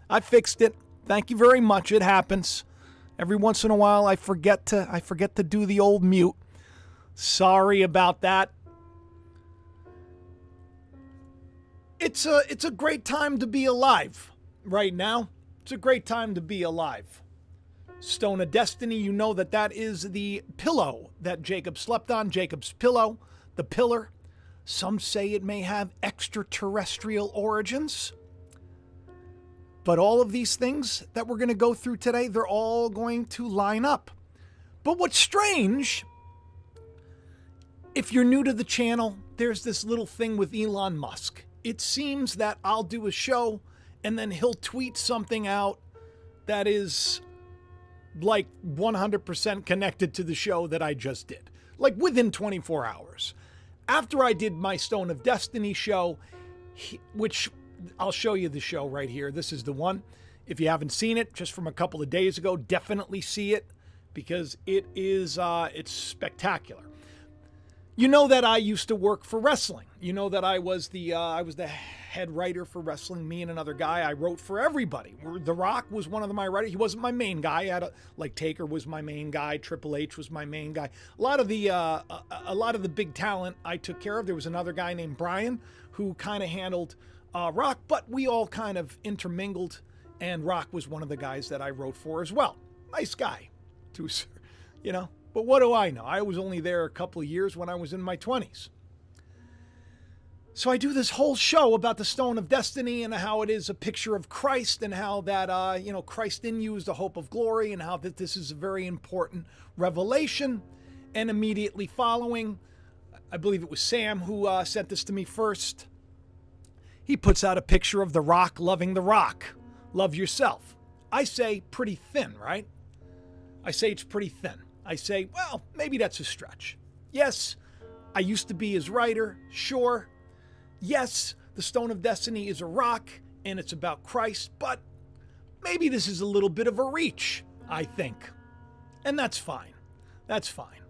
I fixed it. Thank you very much. It happens. Every once in a while I forget to do the old mute. Sorry about that. It's a great time to be alive right now. It's a great time to be alive. Stone of Destiny, you know that is the pillow that Jacob slept on. Jacob's pillow, the pillar. Some say it may have extraterrestrial origins. But all of these things that we're going to go through today, they're all going to line up. But what's strange, if you're new to the channel, there's this little thing with Elon Musk. It seems that I'll do a show and then he'll tweet something out that is like 100% connected to the show that I just did. Like within 24 hours. After I did my Stone of Destiny show, which I'll show you the show right here. This is the one. If you haven't seen it just from a couple of days ago, definitely see it because it is it's spectacular. You know that I used to work for wrestling. You know that I was the head writer for wrestling. Me and another guy, I wrote for everybody. The Rock was one of my writers. He wasn't my main guy. I had Taker was my main guy. Triple H was my main guy. A lot of the big talent I took care of. There was another guy named Brian who kind of handled Rock, but we all kind of intermingled. And Rock was one of the guys that I wrote for as well. Nice guy, you know. But what do I know? I was only there a couple of years when I was in my 20s. So I do this whole show about the Stone of Destiny and how it is a picture of Christ and how that, Christ in you is the hope of glory and how that this is a very important revelation. And immediately following, I believe it was Sam who sent this to me first. He puts out a picture of The Rock loving The Rock. Love yourself. I say pretty thin, right? I say it's pretty thin. I say, well, maybe that's a stretch. Yes, I used to be his writer, sure. Yes, the Stone of Destiny is a rock and it's about Christ, but maybe this is a little bit of a reach, I think. And that's fine. That's fine.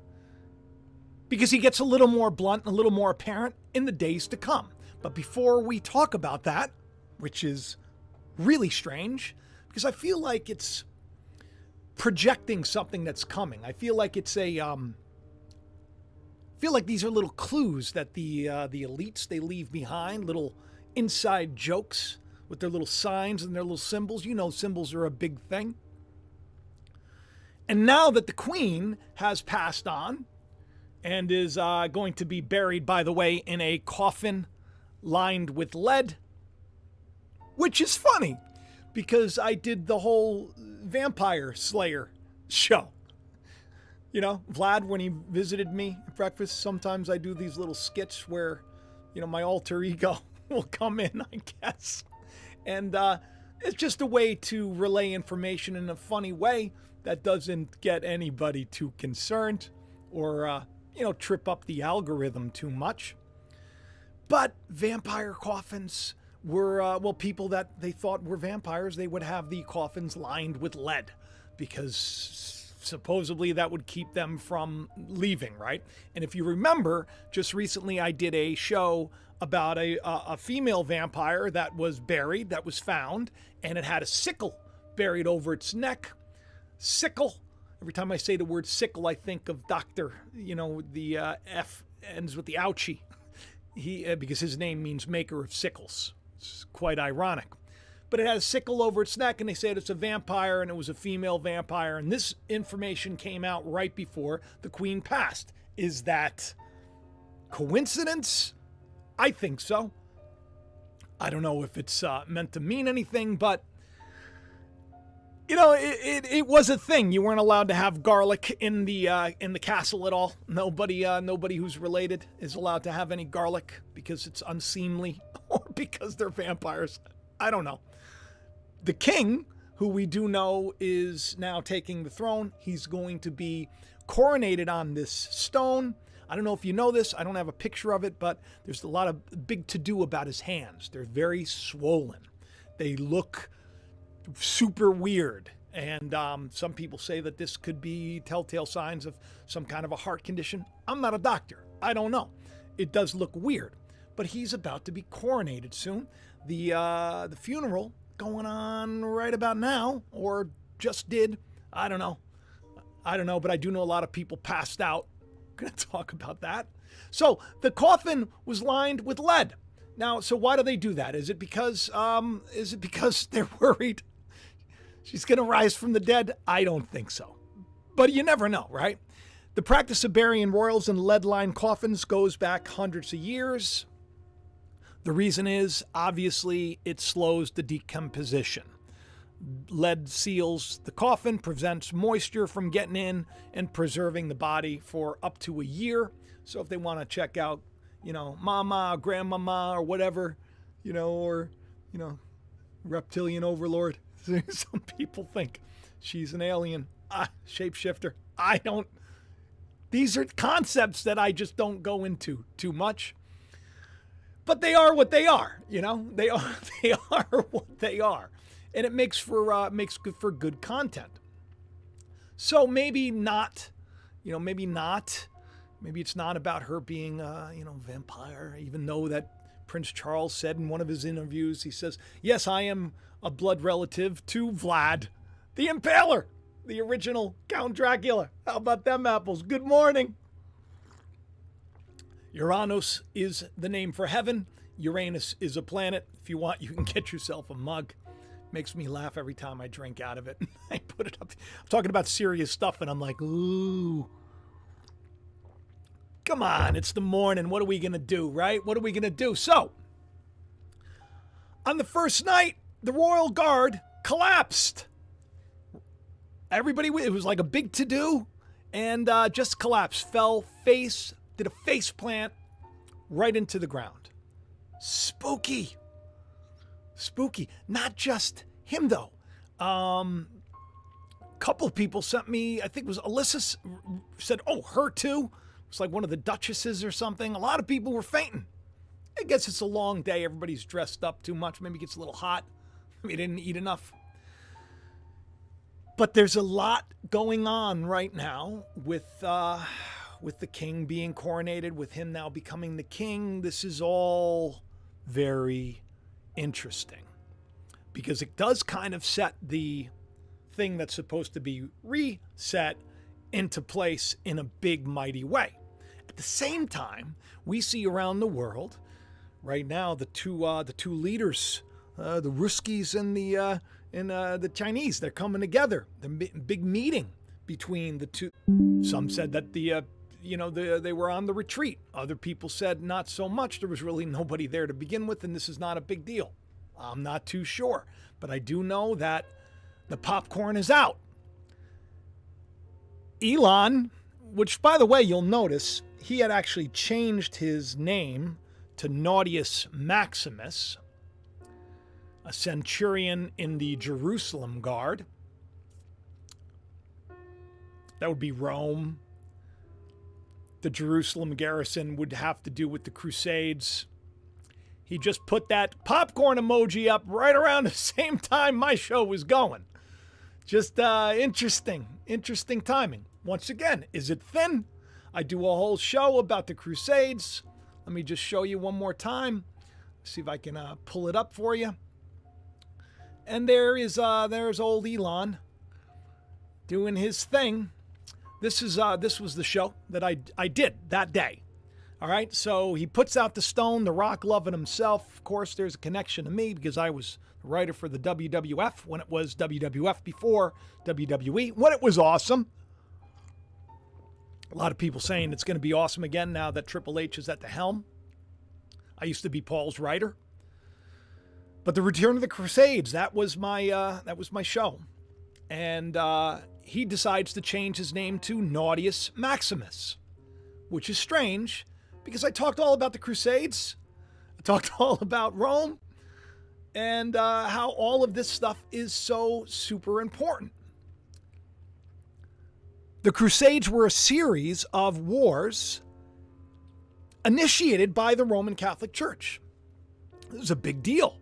Because he gets a little more blunt and a little more apparent in the days to come. But before we talk about that, which is really strange, because I feel like it's projecting something that's coming. I feel like it's feel like these are little clues that the elites, they leave behind, little inside jokes with their little signs and their little symbols. You know, symbols are a big thing. And now that the Queen has passed on and is going to be buried, by the way, in a coffin lined with lead, which is funny because I did the whole Vampire Slayer show. You know, Vlad, when he visited me at breakfast, sometimes I do these little skits where, you know, my alter ego will come in, I guess. And it's just a way to relay information in a funny way that doesn't get anybody too concerned or, trip up the algorithm too much. But vampire coffins were, people that they thought were vampires, they would have the coffins lined with lead because supposedly that would keep them from leaving, right? And if you remember, just recently I did a show about a female vampire that was buried, that was found, and it had a sickle buried over its neck. Sickle. Every time I say the word sickle, I think of Dr., the F ends with the ouchie. Because his name means maker of sickles. It's quite ironic. But it had a sickle over its neck, and they said it's a vampire, and it was a female vampire. And this information came out right before the Queen passed. Is that coincidence? I think so. I don't know if it's meant to mean anything, but it was a thing. You weren't allowed to have garlic in the castle at all. Nobody who's related is allowed to have any garlic because it's unseemly or because they're vampires. I don't know. The king, who we do know is now taking the throne, he's going to be coronated on this stone. I don't know if you know this. I don't have a picture of it, but there's a lot of big to-do about his hands. They're very swollen. They look super weird. And some people say that this could be telltale signs of some kind of a heart condition. I'm not a doctor. I don't know. It does look weird. But he's about to be coronated soon. The funeral going on right about now, or just did. I don't know, but I do know a lot of people passed out. I'm going to talk about that. So the coffin was lined with lead. Now, so why do they do that? Is it because they're worried she's going to rise from the dead? I don't think so. But you never know, right? The practice of burying royals in lead-lined coffins goes back hundreds of years. The reason is, obviously, it slows the decomposition. Lead seals the coffin, prevents moisture from getting in, and preserving the body for up to a year. So if they want to check out, mama, grandmama, or whatever, or, reptilian overlord. Some people think she's an alien, shapeshifter. These are concepts that I just don't go into too much. But they are what they are, They are what they are. And it makes for good content. So maybe not, maybe it's not about her being vampire, even though that Prince Charles said in one of his interviews, he says, yes, I am a blood relative to Vlad the Impaler, the original Count Dracula. How about them apples? Good morning. Uranus is the name for heaven. Uranus is a planet. If you want, you can get yourself a mug. Makes me laugh every time I drink out of it. I put it up. I'm talking about serious stuff, and I'm like, ooh. Come on, it's the morning. What are we going to do, right? What are we going to do? So, on the first night, the Royal Guard collapsed. Everybody, it was like a big to-do, and just collapsed. Did a face plant right into the ground. Spooky. Not just him, though. Couple of people sent me, I think it was Alyssa, said, oh, her too. It's like one of the duchesses or something. A lot of people were fainting. I guess it's a long day. Everybody's dressed up too much. Maybe it gets a little hot. Maybe they didn't eat enough. But there's a lot going on right now with the king being coronated, with him now becoming the king. This is all very interesting because it does kind of set the thing that's supposed to be reset into place in a big, mighty way. At the same time, we see around the world right now the two leaders, the Ruskies and the Chinese. They're coming together. The big meeting between the two. Some said that they were on the retreat. Other people said not so much. There was really nobody there to begin with, and this is not a big deal. I'm not too sure, but I do know that the popcorn is out. Elon, which, by the way, you'll notice, he had actually changed his name to Naughtius Maximus, a centurion in the Jerusalem Guard. That would be Rome. The Jerusalem garrison would have to do with the Crusades. He just put that popcorn emoji up right around the same time my show was going. Just interesting timing. Once again, is it thin? I do a whole show about the Crusades. Let me just show you one more time. See if I can pull it up for you. And there's old Elon doing his thing. This was the show that I did that day. All right, so he puts out the stone, the rock loving himself. Of course, there's a connection to me because I was the writer for the WWF when it was WWF before WWE, when it was awesome. A lot of people saying it's going to be awesome again now that Triple H is at the helm. I used to be Paul's writer. But the Return of the Crusades, that was my show. And he decides to change his name to Naughtius Maximus, which is strange because I talked all about the Crusades. I talked all about Rome and how all of this stuff is so super important. The Crusades were a series of wars initiated by the Roman Catholic Church. It was a big deal.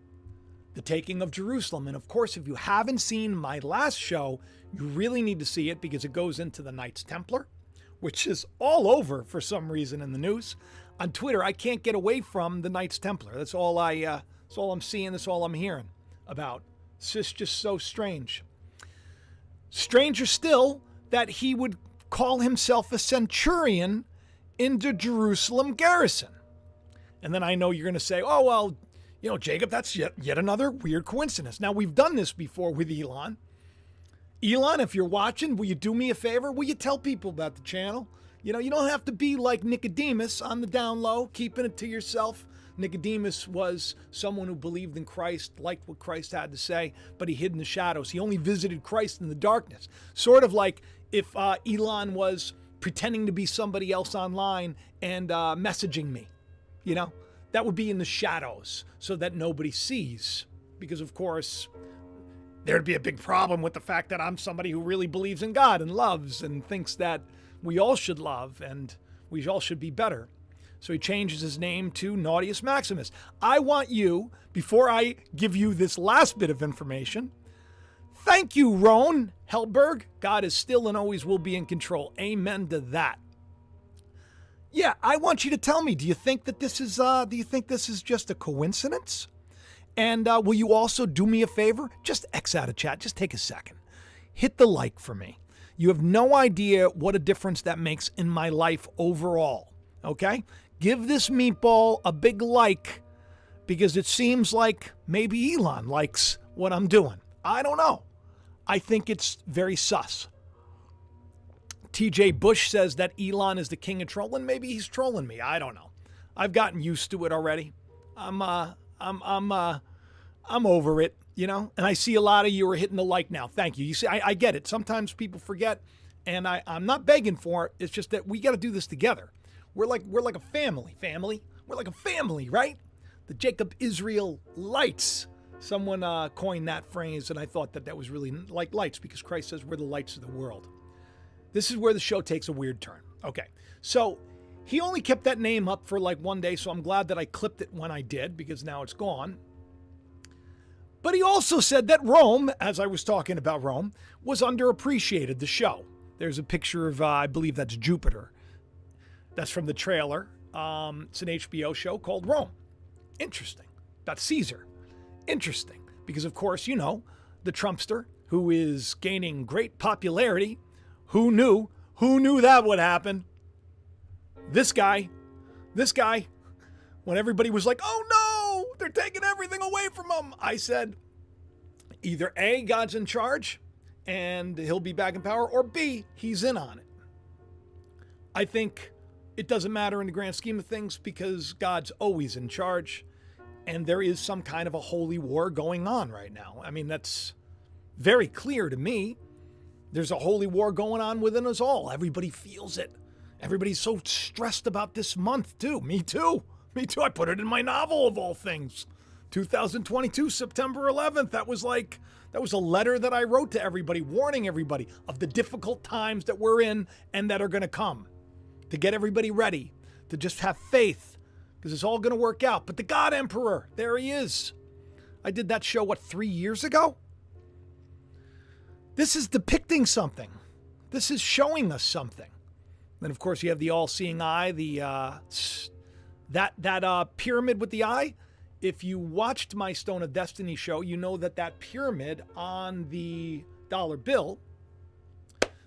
The taking of Jerusalem. And of course, if you haven't seen my last show, you really need to see it because it goes into the Knights Templar, which is all over for some reason in the news. On Twitter, I can't get away from the Knights Templar. That's all I'm seeing. That's all I'm hearing about It's just so strange. Stranger still that he would call himself a centurion in the Jerusalem garrison. And then I know you're going to say, oh, well, Jacob, that's yet another weird coincidence. Now, we've done this before with Elon. Elon, if you're watching, will you do me a favor? Will you tell people about the channel? You don't have to be like Nicodemus on the down low, keeping it to yourself. Nicodemus was someone who believed in Christ, liked what Christ had to say, but he hid in the shadows. He only visited Christ in the darkness. Sort of like if Elon was pretending to be somebody else online and messaging me. That would be in the shadows so that nobody sees. Because, of course, there'd be a big problem with the fact that I'm somebody who really believes in God and loves and thinks that we all should love and we all should be better. So he changes his name to Naughtius Maximus. I want you, before I give you this last bit of information, thank you, Ron Helberg. God is still and always will be in control. Amen to that. Yeah, I want you to tell me, do you think this is just a coincidence? And will you also do me a favor? Just X out of chat. Just take a second. Hit the like for me. You have no idea what a difference that makes in my life overall. Okay? Give this meatball a big like because it seems like maybe Elon likes what I'm doing. I don't know. I think it's very sus. TJ Bush says that Elon is the king of trolling. Maybe he's trolling me. I don't know. I've gotten used to it already. I'm over it, And I see a lot of you are hitting the like now. Thank you. You see, I get it. Sometimes people forget, and I'm not begging for it. It's just that we got to do this together. We're like a family. We're like a family, right? The Jacob Israel lights. Someone coined that phrase, and I thought that was really like lights because Christ says we're the lights of the world. This is where the show takes a weird turn. Okay, so he only kept that name up for like one day, so I'm glad that I clipped it when I did because now it's gone. But he also said that Rome, as I was talking about Rome, was underappreciated, the show. There's a picture of, I believe that's Jupiter. That's from the trailer. It's an HBO show called Rome. Interesting. That's Caesar. Interesting. Because, of course, the Trumpster, who is gaining great popularity. Who knew? Who knew that would happen? This guy, when everybody was like, oh no, they're taking everything away from him. I said, either A, God's in charge and he'll be back in power, or B, he's in on it. I think it doesn't matter in the grand scheme of things because God's always in charge and there is some kind of a holy war going on right now. I mean, that's very clear to me. There's a holy war going on within us all. Everybody feels it. Everybody's so stressed about this month too. Me too. I put it in my novel of all things. 2022, September 11th. That was a letter that I wrote to everybody, warning everybody of the difficult times that we're in and that are going to come. To get everybody ready, to just have faith, because it's all going to work out. But the God Emperor, there he is. I did that show, 3 years ago? This is depicting something. This is showing us something. Then, of course, you have the all-seeing eye, that pyramid with the eye. If you watched my Stone of Destiny show, you know that pyramid on the dollar bill,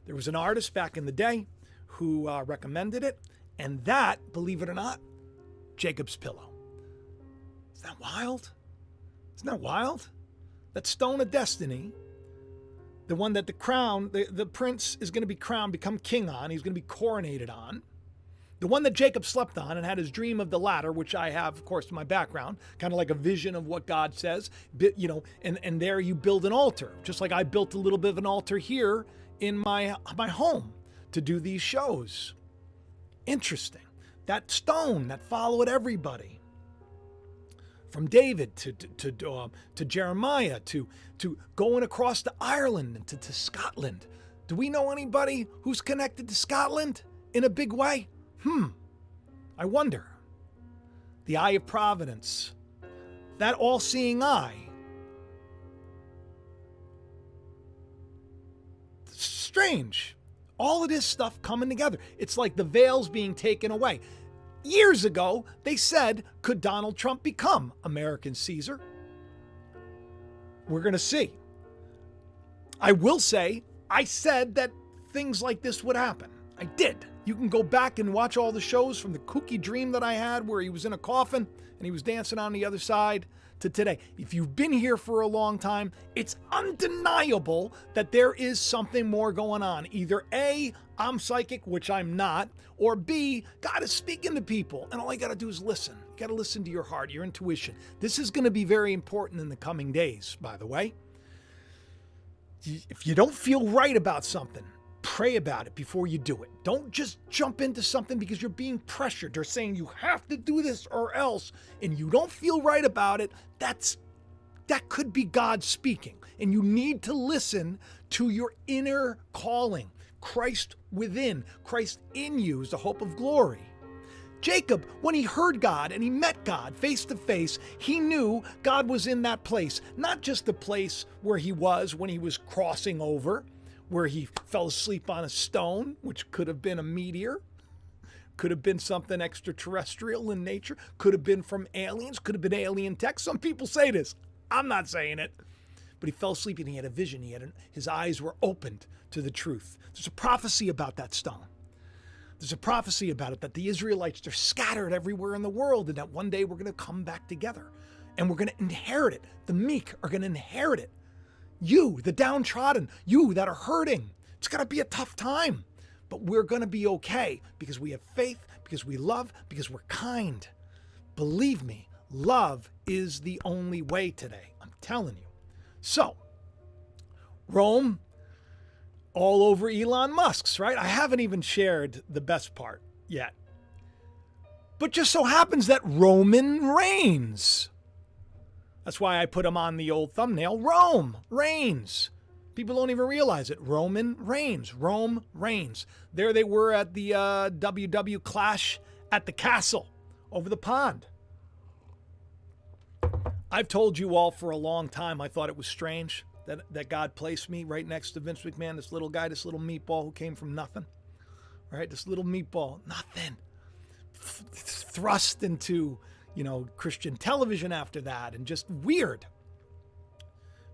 there was an artist back in the day who recommended it, and that, believe it or not, Jacob's pillow. Isn't that wild? Isn't that wild? That Stone of Destiny, the one that the crown, the prince is going to be crowned, become king on, he's going to be coronated on, the one that Jacob slept on and had his dream of the ladder, which I have, of course, in my background, kind of like a vision of what God says, and there you build an altar, just like I built a little bit of an altar here in my home to do these shows. Interesting. That stone that followed everybody. From David to Jeremiah to going across to Ireland and to Scotland. Do we know anybody who's connected to Scotland in a big way? I wonder. The eye of providence. That all-seeing eye. Strange. All of this stuff coming together. It's like the veil's being taken away. Years ago, they said, could Donald Trump become American Caesar? we're going to see. I will say, I said that things like this would happen. I did. You can go back and watch all the shows from the kooky dream that I had where he was in a coffin and he was dancing on the other side to today. If you've been here for a long time, it's undeniable that there is something more going on. Either A, I'm psychic, which I'm not, or B, God is speaking to people. And all you got to do is listen. You got to listen to your heart, your intuition. This is going to be very important in the coming days, by the way. If you don't feel right about something, pray about it before you do it. Don't just jump into something because you're being pressured. They're saying you have to do this or else, and you don't feel right about it. That could be God speaking, and you need to listen to your inner calling. Christ within, Christ in you is the hope of glory. Jacob, when he heard God and he met God face to face, he knew God was in that place, not just the place where he was when he was crossing over, where he fell asleep on a stone, which could have been a meteor, could have been something extraterrestrial in nature, could have been from aliens, could have been alien tech. Some people say this. I'm not saying it. But he fell asleep and he had a vision. His eyes were opened to the truth. There's a prophecy about that stone. There's a prophecy about it that the Israelites are scattered everywhere in the world and that one day we're going to come back together and we're going to inherit it. The meek are going to inherit it. You, the downtrodden, you that are hurting, it's going to be a tough time, but we're going to be okay because we have faith, because we love, because we're kind. Believe me, love is the only way today. I'm telling you. So, Rome, all over Elon Musk's, right? I haven't even shared the best part yet. But just so happens that Roman reigns. That's why I put him on the old thumbnail. Rome reigns. People don't even realize it. Roman reigns. Rome reigns. There they were at the WW Clash at the castle over the pond. I've told you all for a long time I thought it was strange that God placed me right next to Vince McMahon, this little guy, this little meatball who came from nothing. Right? This little meatball, nothing. Thrust into Christian television after that, and just weird.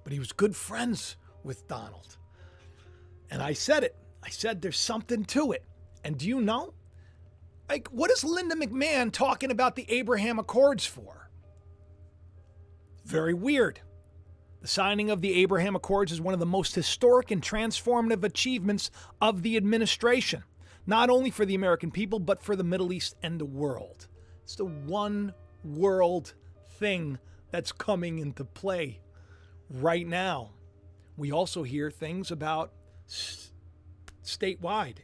But he was good friends with Donald. And I said it. I said there's something to it. And do you know? Like, what is Linda McMahon talking about the Abraham Accords for? Very weird. The signing of the Abraham Accords is one of the most historic and transformative achievements of the administration, not only for the American people, but for the Middle East and the world. It's the one world thing that's coming into play right now. We also hear things about statewide,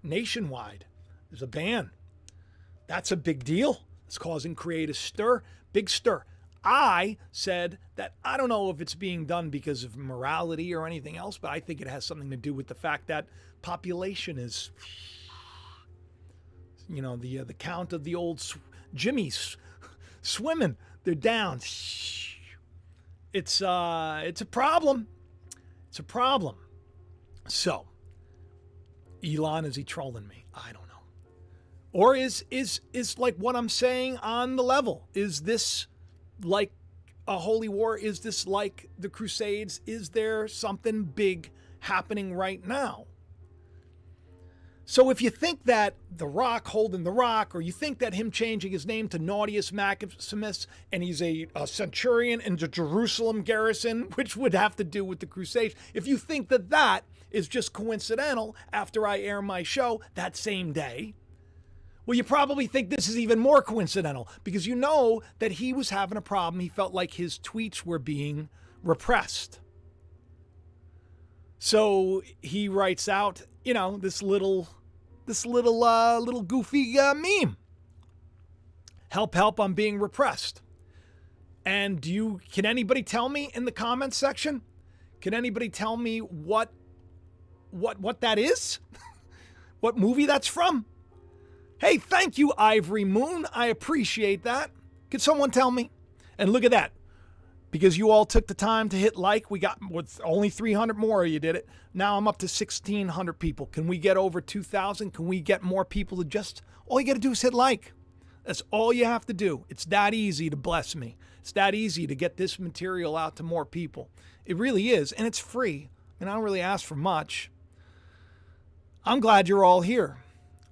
nationwide. There's a ban. That's a big deal. It's causing creative stir, big stir. I said that I don't know if it's being done because of morality or anything else, but I think it has something to do with the fact that population is, the count of the old Jimmys swimming, they're down. It's a problem. It's a problem. So, Elon, is he trolling me? I don't know. Or is like what I'm saying on the level? Is this like a holy war? Is this like the Crusades? Is there something big happening right now? So if you think that The Rock holding the rock, or you think that him changing his name to Naughtius Maximus, and he's a centurion in the Jerusalem garrison, which would have to do with the Crusades, if you think that that is just coincidental after I air my show that same day, well, you probably think this is even more coincidental because you know that he was having a problem. He felt like his tweets were being repressed. So he writes out, this little goofy meme. Help, I'm being repressed. And can anybody tell me in the comments section? Can anybody tell me what that is? What movie that's from? Hey, thank you, Ivory Moon. I appreciate that. Could someone tell me? And look at that. Because you all took the time to hit like. We got only 300 more of you did it. Now I'm up to 1,600 people. Can we get over 2,000? Can we get more people to all you got to do is hit like. That's all you have to do. It's that easy to bless me. It's that easy to get this material out to more people. It really is, and it's free. And I don't really ask for much. I'm glad you're all here.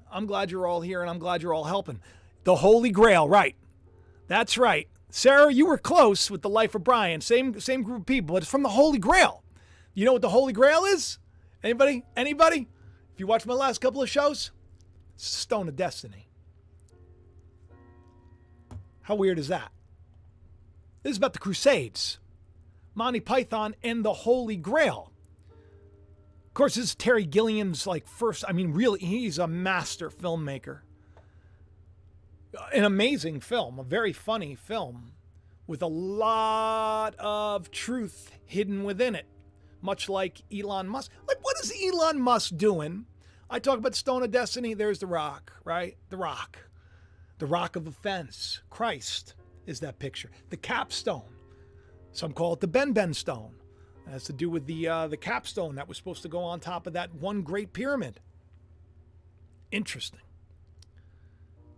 I'm glad you're all here, and I'm glad you're all helping. The Holy Grail, right. That's right. Sarah, you were close with The Life of Brian. Same group of people, but it's from the Holy Grail. You know what the Holy Grail is? Anybody? If you watched my last couple of shows, it's the Stone of Destiny. How weird is that? This is about the Crusades. Monty Python and the Holy Grail. Of course, this is Terry Gilliam's really, he's a master filmmaker. An amazing film, a very funny film with a lot of truth hidden within it, much like Elon Musk. Like, what is Elon Musk doing? I talk about Stone of Destiny. There's the rock, right? The rock of offense. Christ is that picture. The capstone. Some call it the Ben stone. It has to do with the capstone that was supposed to go on top of that one great pyramid. Interesting.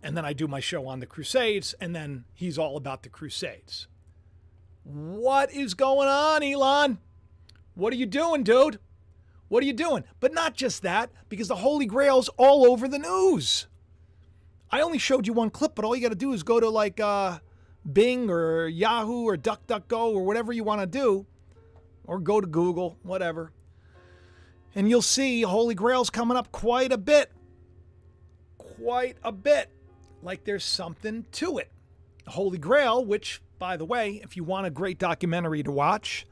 And then I do my show on the Crusades, and then he's all about the Crusades. What is going on, Elon? What are you doing, dude? What are you doing? But not just that, because the Holy Grail's all over the news. I only showed you one clip, but all you got to do is go to Bing or Yahoo or DuckDuckGo or whatever you want to do, or go to Google, whatever. And you'll see Holy Grail's coming up quite a bit. Like there's something to it. Holy Grail, which, by the way, if you want a great documentary to watch,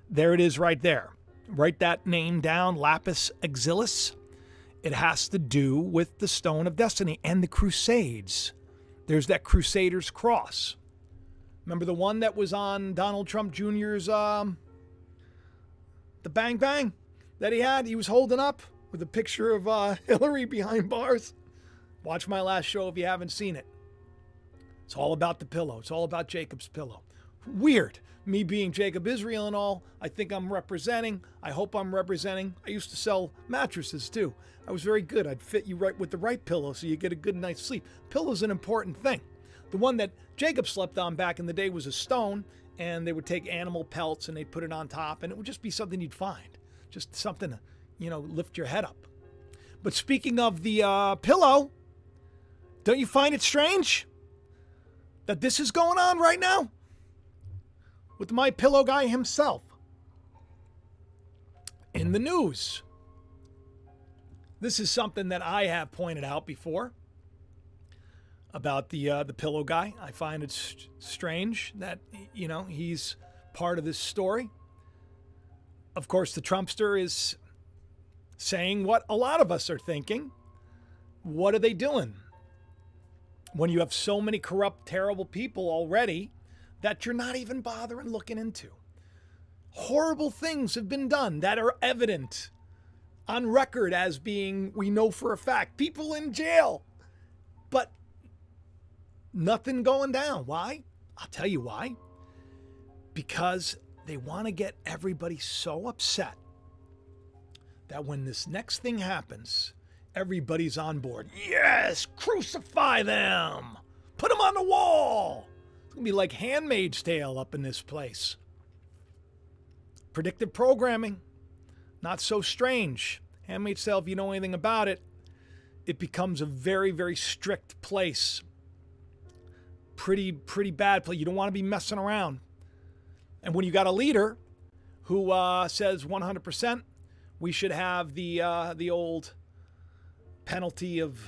there it is right there. Write that name down, Lapis Exilis. It has to do with the Stone of Destiny and the Crusades. There's that Crusader's Cross. Remember the one that was on Donald Trump Jr.'s, the bang bang that he had? He was holding up with a picture of Hillary behind bars. Watch my last show if you haven't seen it. It's all about the pillow. It's all about Jacob's pillow. Weird. Me being Jacob Israel and all, I think I'm representing. I hope I'm representing. I used to sell mattresses too. I was very good. I'd fit you right with the right pillow so you get a good night's sleep. Pillow's an important thing. The one that Jacob slept on back in the day was a stone, and they would take animal pelts and they'd put it on top, and it would just be something you'd find. Just something to, lift your head up. But speaking of the pillow, don't you find it strange that this is going on right now with my pillow guy himself in the news? This is something that I have pointed out before about the pillow guy. I find it strange that he's part of this story. Of course, the Trumpster is saying what a lot of us are thinking. What are they doing? When you have so many corrupt, terrible people already that you're not even bothering looking into. Horrible things have been done that are evident on record as being, we know for a fact, people in jail. But nothing going down. Why? I'll tell you why. Because they want to get everybody so upset that when this next thing happens, everybody's on board. Yes, crucify them. Put them on the wall. It's going to be like Handmaid's Tale up in this place. Predictive programming. Not so strange. Handmaid's Tale, if you know anything about it, it becomes a very, very strict place. Pretty bad place. You don't want to be messing around. And when you got a leader who says 100%, we should have the old penalty of,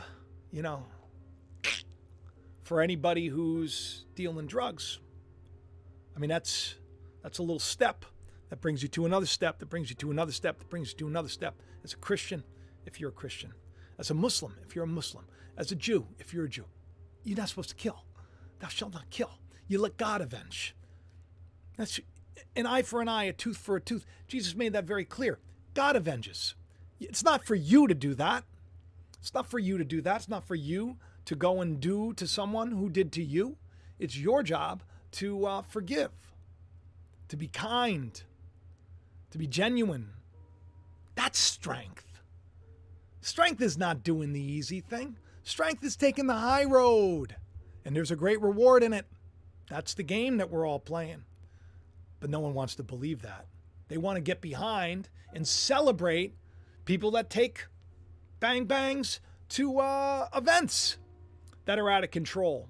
for anybody who's dealing drugs. I mean, that's a little step that brings you to another step, that brings you to another step, that brings you to another step. As a Christian, if you're a Christian. As a Muslim, if you're a Muslim. As a Jew, if you're a Jew. You're not supposed to kill. Thou shalt not kill. You let God avenge. That's an eye for an eye, a tooth for a tooth. Jesus made that very clear. God avenges. It's not for you to do that. It's not for you to do that. It's not for you to go and do to someone who did to you. It's your job to forgive, to be kind, to be genuine. That's strength. Strength is not doing the easy thing. Strength is taking the high road. And there's a great reward in it. That's the game that we're all playing. But no one wants to believe that. They want to get behind and celebrate people that take bang bangs to events that are out of control.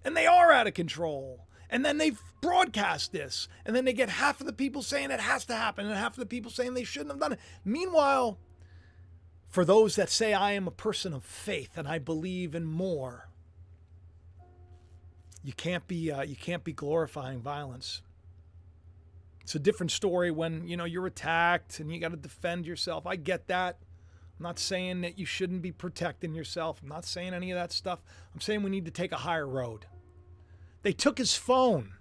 And they are out of control. And then they broadcast this. And then they get half of the people saying it has to happen and half of the people saying they shouldn't have done it. Meanwhile, for those that say I am a person of faith and I believe in more, you can't be glorifying violence. It's a different story when, you're attacked and you got to defend yourself. I get that. I'm not saying that you shouldn't be protecting yourself. I'm not saying any of that stuff. I'm saying we need to take a higher road. They took his phone.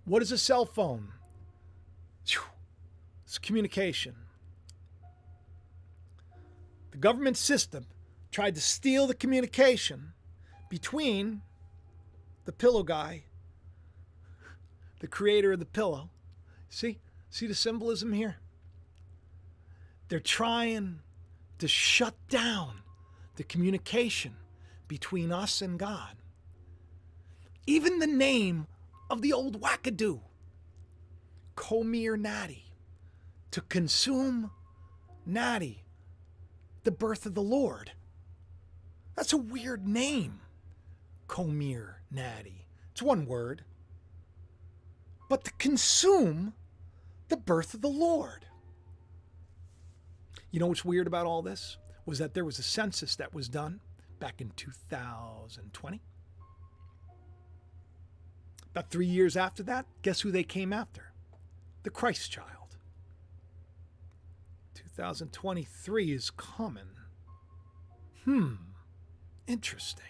What is a cell phone? It's communication. The government system tried to steal the communication between the pillow guy, the creator of the pillow. See the symbolism here? They're trying to shut down the communication between us and God. Even the name of the old wackadoo, Comir Natty, to consume Natty, the birth of the Lord. That's a weird name, Comir Natty. It's one word. But to consume the birth of the Lord. You know what's weird about all this? Was that there was a census that was done back in 2020. About 3 years after that, guess who they came after? The Christ child. 2023 is coming. Interesting.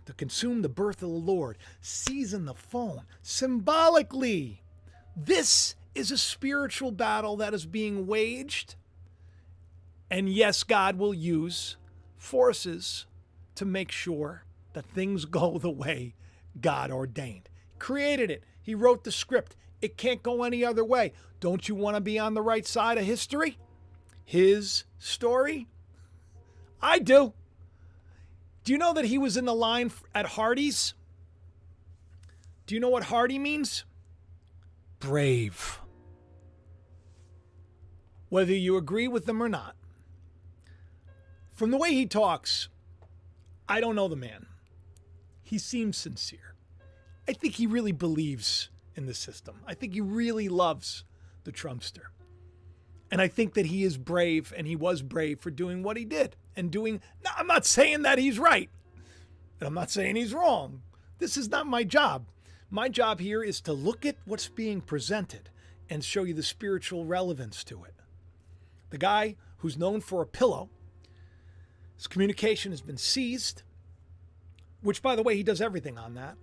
To consume the birth of the Lord, season the phone, symbolically. This is a spiritual battle that is being waged. And yes, God will use forces to make sure that things go the way God ordained. He created it. He wrote the script. It can't go any other way. Don't you want to be on the right side of history? His story? I do. Do you know that he was in the line at Hardee's? Do you know what Hardy means? Brave. Whether you agree with them or not. From the way he talks, I don't know the man. He seems sincere. I think he really believes in the system. I think he really loves the Trumpster. And I think that he is brave, and he was brave for doing what he did. Now, I'm not saying that he's right. And I'm not saying he's wrong. This is not my job. My job here is to look at what's being presented and show you the spiritual relevance to it. The guy who's known for a pillow, his communication has been seized, which, by the way, he does everything on that.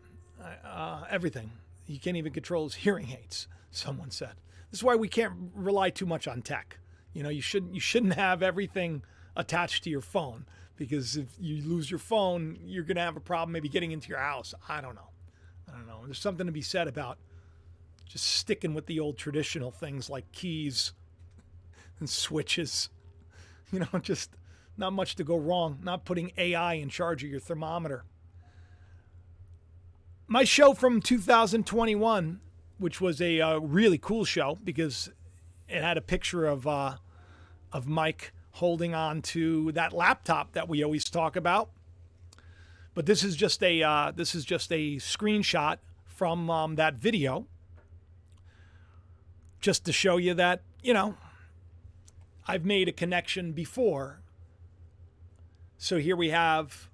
Everything. He can't even control his hearing aids, someone said. This is why we can't rely too much on tech. You shouldn't have everything attached to your phone, because if you lose your phone, you're going to have a problem maybe getting into your house. I don't know. There's something to be said about just sticking with the old traditional things like keys and switches. Just not much to go wrong. Not putting AI in charge of your thermometer. My show from 2021, which was a really cool show because it had a picture of Mike holding on to that laptop that we always talk about. But this is just a screenshot from that video, just to show you that I've made a connection before. So here we have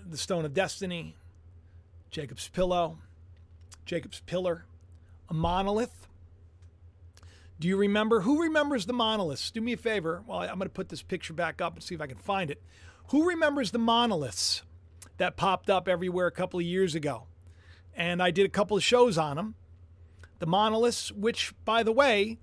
the Stone of Destiny, Jacob's Pillow, Jacob's Pillar, a monolith. Do you remember? Who remembers the monoliths? Do me a favor. Well, I'm going to put this picture back up and see if I can find it. Who remembers the monoliths that popped up everywhere a couple of years ago? And I did a couple of shows on them. The monoliths, which, by the way,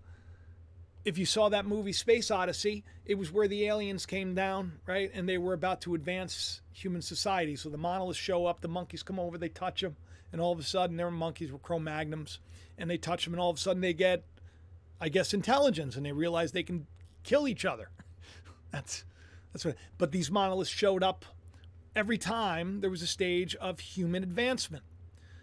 if you saw that movie Space Odyssey, it was where the aliens came down, right? And they were about to advance human society. So the monoliths show up, the monkeys come over, they touch them, and all of a sudden their monkeys were Cro-Magnums, and they touch them, and all of a sudden they get, I guess, intelligence, and they realize they can kill each other. That's what. But these monoliths showed up every time there was a stage of human advancement.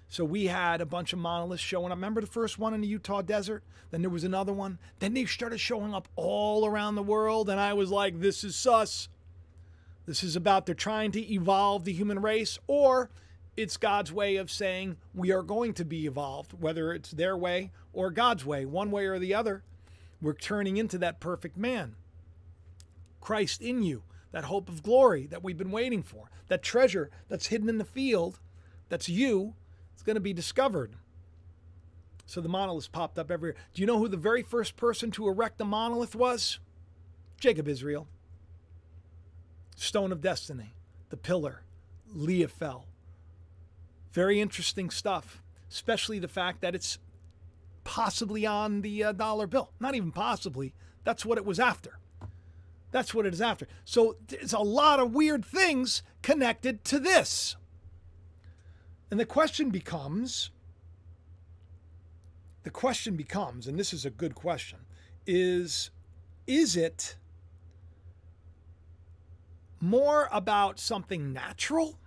So we had a bunch of monoliths showing up. Remember the first one in the Utah desert? Then there was another one. Then they started showing up all around the world. And I was like, this is sus. This is about they're trying to evolve the human race, or it's God's way of saying we are going to be evolved, whether it's their way or God's way, one way or the other. We're turning into that perfect man. Christ in you, that hope of glory that we've been waiting for, that treasure that's hidden in the field, that's you, it's going to be discovered. So the monoliths popped up everywhere. Do you know who the very first person to erect a monolith was? Jacob Israel. Stone of Destiny, the pillar, Leah fell. Very interesting stuff, especially the fact that it's possibly on the dollar bill. Not even possibly. That's what it was after. That's what it is after. So there's a lot of weird things connected to this. And the question becomes, and this is a good question, is it more about something natural,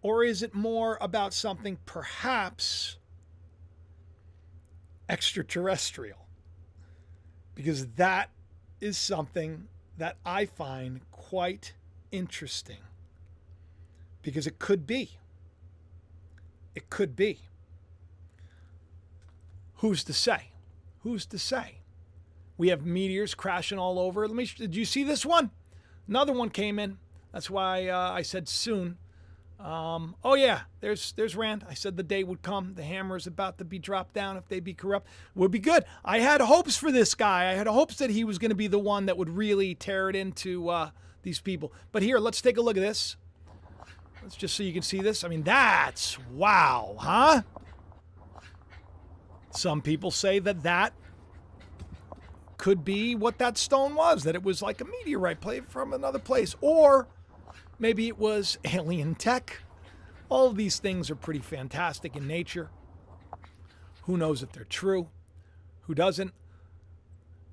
or is it more about something perhaps extraterrestrial? Because that is something that I find quite interesting. Because it could be. It could be. Who's to say? Who's to say? We have meteors crashing all over. Did you see this one? Another one came in. That's why I said soon. Oh yeah, there's Rand. I said the day would come. The hammer is about to be dropped down if they be corrupt. Would be good. I had hopes for this guy. I had hopes that he was going to be the one that would really tear it into these people. But here, let's take a look at this. Let's just so you can see this. I mean, that's wow, huh? Some people say that could be what that stone was, that it was like a meteorite plate from another place, or maybe it was alien tech. All of these things are pretty fantastic in nature. Who knows if they're true? Who doesn't?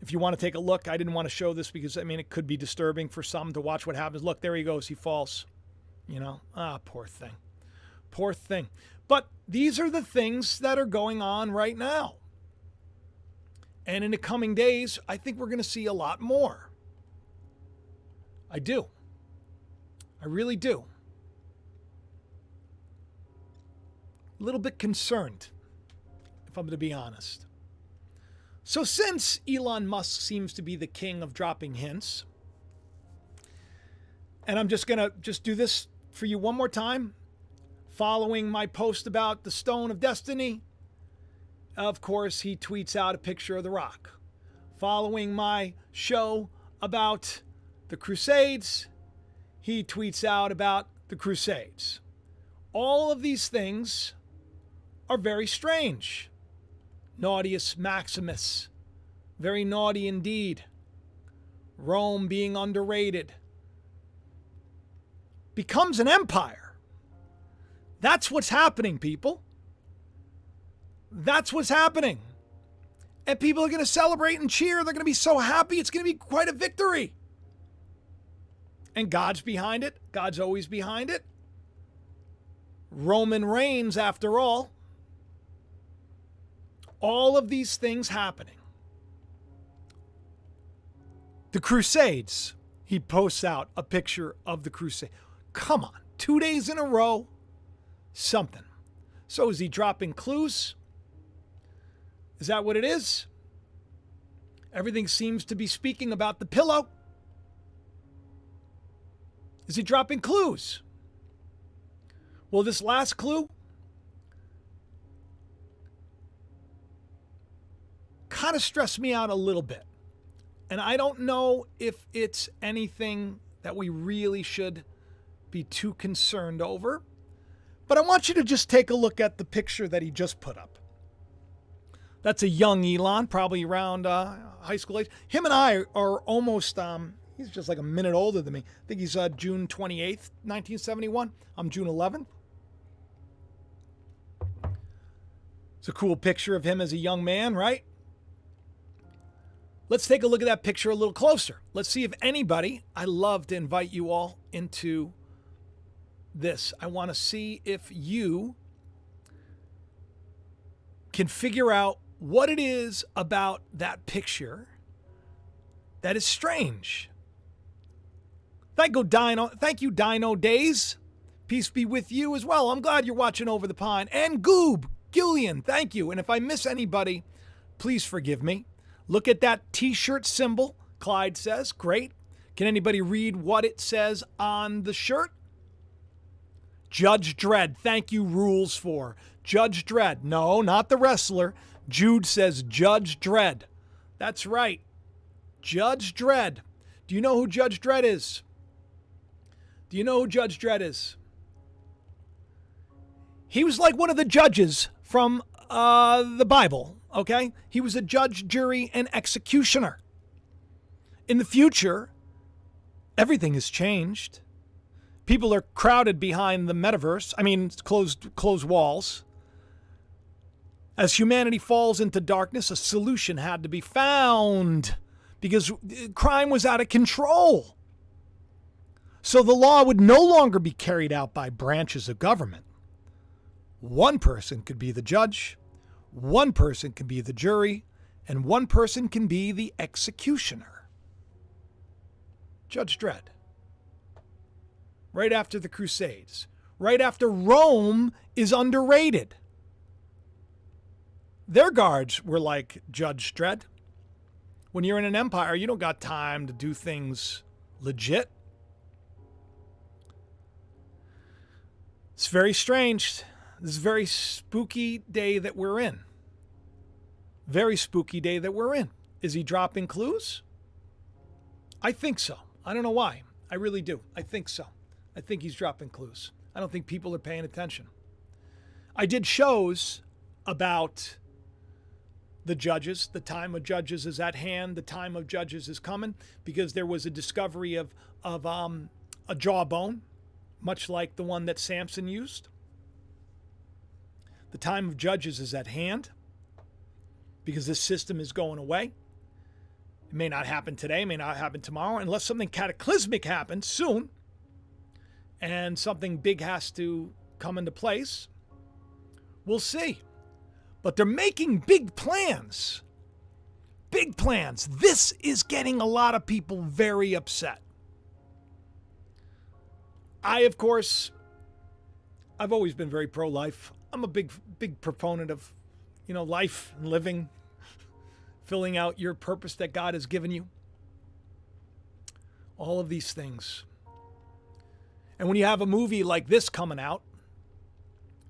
If you want to take a look, I didn't want to show this because, I mean, it could be disturbing for some to watch what happens. Look, there he goes. He falls. You know? Poor thing. Poor thing. But these are the things that are going on right now. And in the coming days, I think we're going to see a lot more. I do. I really do. A little bit concerned, if I'm going to be honest. So since Elon Musk seems to be the king of dropping hints, and I'm just going to do this for you one more time, following my post about the Stone of Destiny, of course, he tweets out a picture of the rock. Following my show about the Crusades, he tweets out about the Crusades. All of these things are very strange. Naughtius Maximus, very naughty indeed. Rome being underrated. Becomes an empire. That's what's happening, people. That's what's happening. And people are going to celebrate and cheer. They're going to be so happy. It's going to be quite a victory. And God's behind it. God's always behind it. Roman reigns, after all. All of these things happening. The Crusades. He posts out a picture of the Crusade. Come on. 2 days in a row. Something. So is he dropping clues? Is that what it is? Everything seems to be speaking about the pillow. Is he dropping clues? Well, this last clue kind of stressed me out a little bit. And I don't know if it's anything that we really should be too concerned over. But I want you to just take a look at the picture that he just put up. That's a young Elon, probably around high school age. Him and I are almost, he's just like a minute older than me. I think he's June 28th, 1971. I'm June 11th. It's a cool picture of him as a young man, right? Let's take a look at that picture a little closer. Let's see if anybody, I love to invite you all into this. I want to see if you can figure out what it is about that picture that is strange. Thank you, Dino Days. Peace be with you as well. I'm glad you're watching Over the Pond. And Goob, Gillian, thank you. And if I miss anybody, please forgive me. Look at that t-shirt symbol, Clyde says. Great. Can anybody read what it says on the shirt? Judge Dredd. Thank you, Rules 4. Judge Dredd. No, not the wrestler. Jude says Judge Dredd. That's right. Judge Dredd. Do you know who Judge Dredd is? Do you know who Judge Dredd is? He was like one of the judges from the Bible, okay? He was a judge, jury, and executioner. In the future, everything has changed. People are crowded behind the metaverse. I mean, closed walls. As humanity falls into darkness, a solution had to be found because crime was out of control. So the law would no longer be carried out by branches of government. One person could be the judge, one person can be the jury, and one person can be the executioner. Judge Dredd. Right after the Crusades. Right after Rome is underrated. Their guards were like Judge Dredd. When you're in an empire, you don't got time to do things legit. It's very strange. This is a very spooky day that we're in. Very spooky day that we're in. Is he dropping clues? I think so. I don't know why. I really do. I think so. I think he's dropping clues. I don't think people are paying attention. I did shows about the judges. The time of judges is at hand. The time of judges is coming because there was a discovery of a jawbone, much like the one that Samson used. The time of judges is at hand because this system is going away. It may not happen today, may not happen tomorrow, unless something cataclysmic happens soon and something big has to come into place. We'll see. But they're making big plans. Big plans. This is getting a lot of people very upset. Of course, I've always been very pro-life. I'm a big proponent of, life and living, filling out your purpose that God has given you. All of these things. And when you have a movie like this coming out,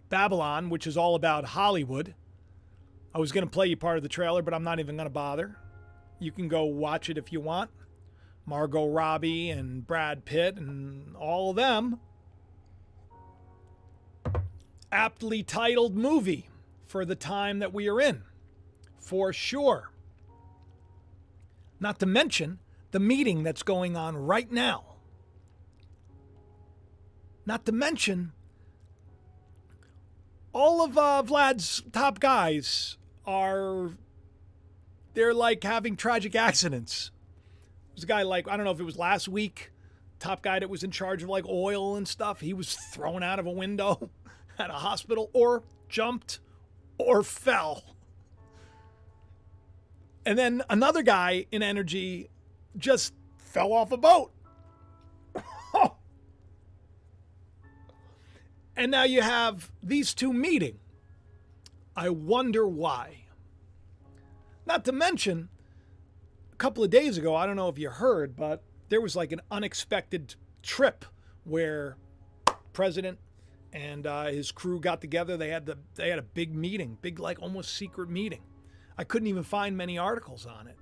Babylon, which is all about Hollywood, I was going to play you part of the trailer, but I'm not even going to bother. You can go watch it if you want. Margot Robbie and Brad Pitt and all of them. Aptly titled movie for the time that we are in, for sure. Not to mention the meeting that's going on right now. Not to mention all of Vlad's top guys they're like having tragic accidents. There's a guy I don't know if it was last week, top guy that was in charge of oil and stuff. He was thrown out of a window at a hospital or jumped or fell. And then another guy in energy just fell off a boat. And now you have these two meeting. I wonder why. Not to mention, a couple of days ago, I don't know if you heard, but there was an unexpected trip where President and his crew got together. They had a big meeting, big almost secret meeting. I couldn't even find many articles on it.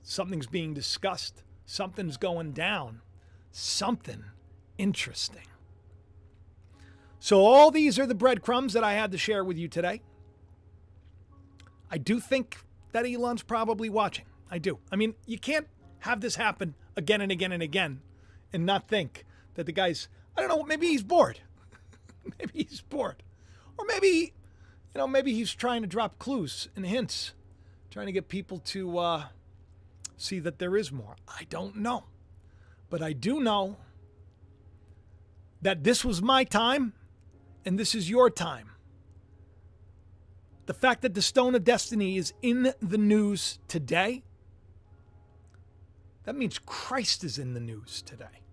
Something's being discussed. Something's going down. Something interesting. So all these are the breadcrumbs that I had to share with you today. I do think that Elon's probably watching. I do. I mean, you can't have this happen again and again and again and not think that the guy's, I don't know, maybe he's bored. Maybe he's bored. Or maybe, maybe he's trying to drop clues and hints, trying to get people to see that there is more. I don't know. But I do know that this was my time and this is your time. The fact that the Stone of Destiny is in the news today, that means Christ is in the news today,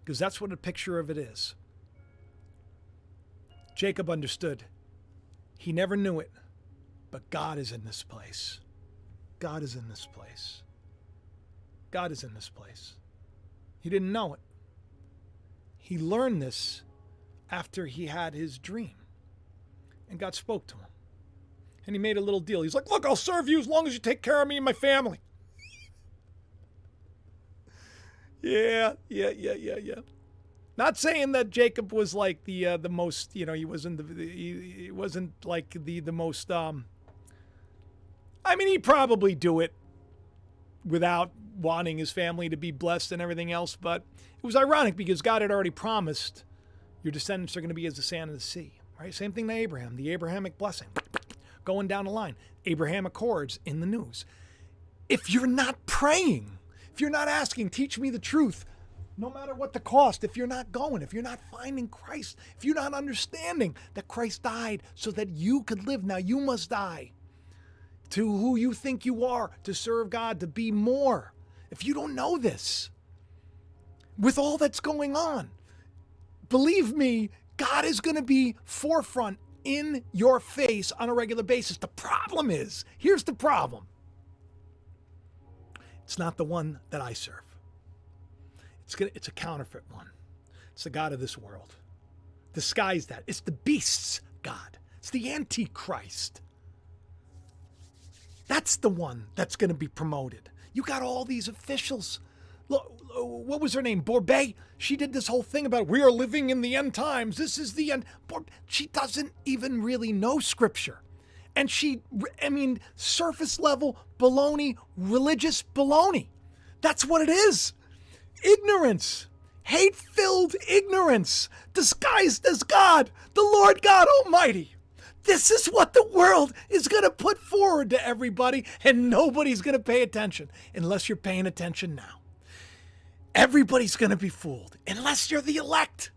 because that's what a picture of it is. Jacob understood. He never knew it, but God is in this place. God is in this place. God is in this place. He didn't know it. He learned this after he had his dream, and God spoke to him. And he made a little deal. He's like, look, I'll serve you as long as you take care of me and my family. Yeah. Not saying that Jacob was like the most, he wasn't like the most, he'd probably do it without wanting his family to be blessed and everything else. But it was ironic because God had already promised your descendants are going to be as the sand of the sea, right? Same thing to Abraham, the Abrahamic blessing. Going down the line, Abraham Accords in the news. If you're not praying, if you're not asking, teach me the truth, no matter what the cost, if you're not going, if you're not finding Christ, if you're not understanding that Christ died so that you could live, now you must die to who you think you are, to serve God, to be more. If you don't know this, with all that's going on, believe me, God is going to be forefront in your face on a regular basis. The problem is, here's the problem. It's not the one that I serve. It's a counterfeit one. It's the God of this world. Disguise that. It's the beast's God. It's the Antichrist. That's the one that's going to be promoted. You got all these officials. Look, what was her name? Borbet? She did this whole thing about we are living in the end times. This is the end. She doesn't even really know scripture. And surface level baloney, religious baloney. That's what it is. Ignorance. Hate-filled ignorance. Disguised as God. The Lord God Almighty. This is what the world is going to put forward to everybody, and nobody's going to pay attention unless you're paying attention now. Everybody's going to be fooled unless you're the elect,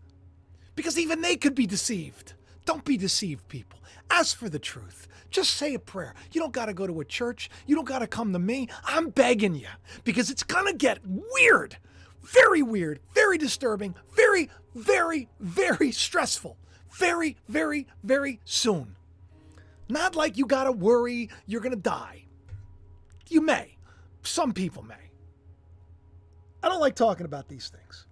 because even they could be deceived. Don't be deceived, people. Ask for the truth. Just say a prayer. You don't got to go to a church. You don't got to come to me. I'm begging you, because it's going to get weird, very disturbing, very, very, very stressful, very, very, very soon. Not like you got to worry you're going to die. You may. Some people may. I don't like talking about these things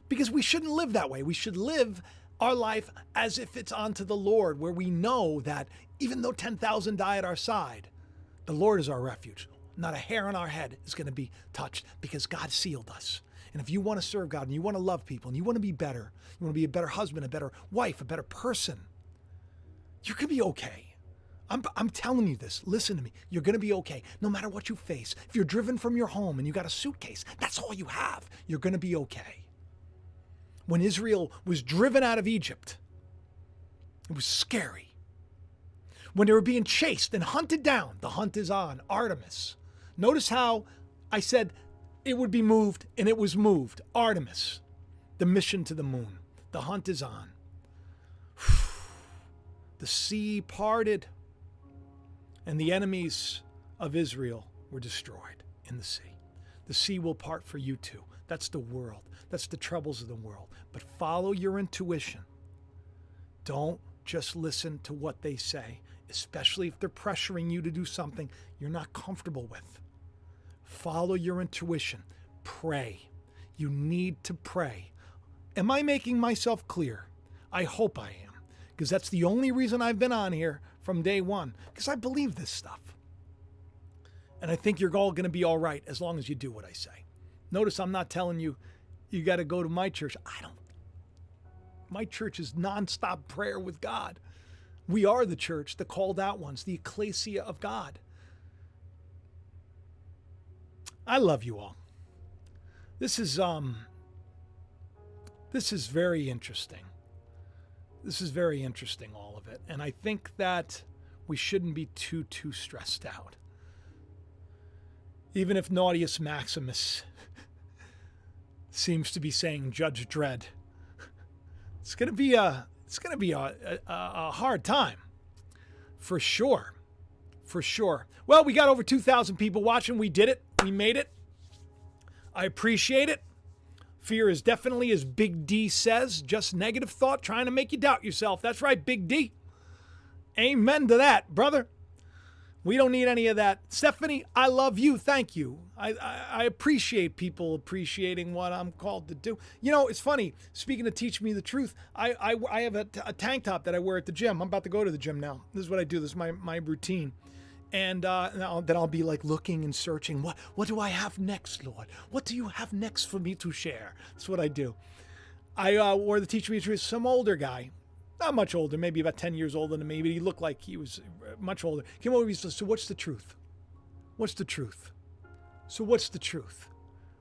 because we shouldn't live that way. We should live our life as if it's unto the Lord, where we know that even though 10,000 die at our side, the Lord is our refuge. Not a hair on our head is going to be touched because God sealed us. And if you want to serve God and you want to love people and you want to be better, you want to be a better husband, a better wife, a better person, you're going to be okay. I'm telling you this. Listen to me. You're going to be okay. No matter what you face. If you're driven from your home and you got a suitcase, that's all you have. You're going to be okay. When Israel was driven out of Egypt, it was scary. When they were being chased and hunted down, the hunt is on. Artemis. Notice how I said it would be moved, and it was moved. Artemis. The mission to the moon. The hunt is on. The sea parted. And the enemies of Israel were destroyed in the sea. The sea will part for you too. That's the world. That's the troubles of the world. But follow your intuition. Don't just listen to what they say, especially if they're pressuring you to do something you're not comfortable with. Follow your intuition. Pray. You need to pray. Am I making myself clear? I hope I am, because that's the only reason I've been on here from day one, because I believe this stuff. And I think you're all going to be all right as long as you do what I say. Notice I'm not telling you got to go to my church. My church is nonstop prayer with God. We are the church, the called out ones, the ecclesia of God. I love you all. This is very interesting. This is very interesting, all of it. And I think that we shouldn't be too stressed out. Even if Naughtius Maximus seems to be saying Judge Dredd, It's gonna be a hard time, for sure, for sure. Well, we got over 2,000 people watching. We did it. We made it. I appreciate it. Fear is definitely, as Big D says, just negative thought trying to make you doubt yourself. That's right, Big D. Amen to that, brother. We don't need any of that. Stephanie, I love you. Thank you. I appreciate people appreciating what I'm called to do. You know, it's funny. Speaking of Teach Me the Truth, I have a tank top that I wear at the gym. I'm about to go to the gym now. This is what I do. This is my routine. And then I'll be like looking and searching. What do I have next, Lord? What do you have next for me to share? That's what I do. I wore the Teach Me the Truth. Some older guy. Not much older, maybe about 10 years older than me, but he looked like he was much older. Came over and he said, so what's the truth? What's the truth? So what's the truth?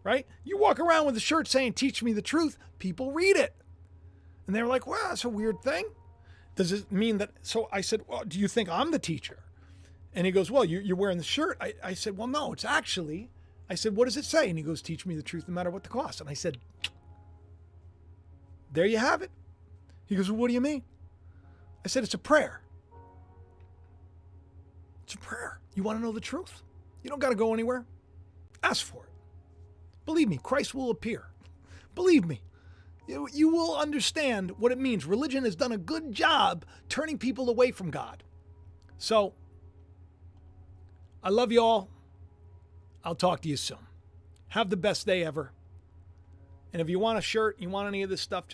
Right? You walk around with a shirt saying, teach me the truth. People read it. And they're like, wow, that's a weird thing. Does it mean that? So I said, well, do you think I'm the teacher? And he goes, well, you're wearing the shirt. I said, well, no, it's actually, I said, what does it say? And he goes, teach me the truth no matter what the cost. And I said, there you have it. He goes, well, what do you mean? I said, it's a prayer. It's a prayer. You want to know the truth? You don't got to go anywhere. Ask for it. Believe me, Christ will appear. Believe me, you will understand what it means. Religion has done a good job turning people away from God. So, I love you all. I'll talk to you soon. Have the best day ever. And if you want a shirt, you want any of this stuff, just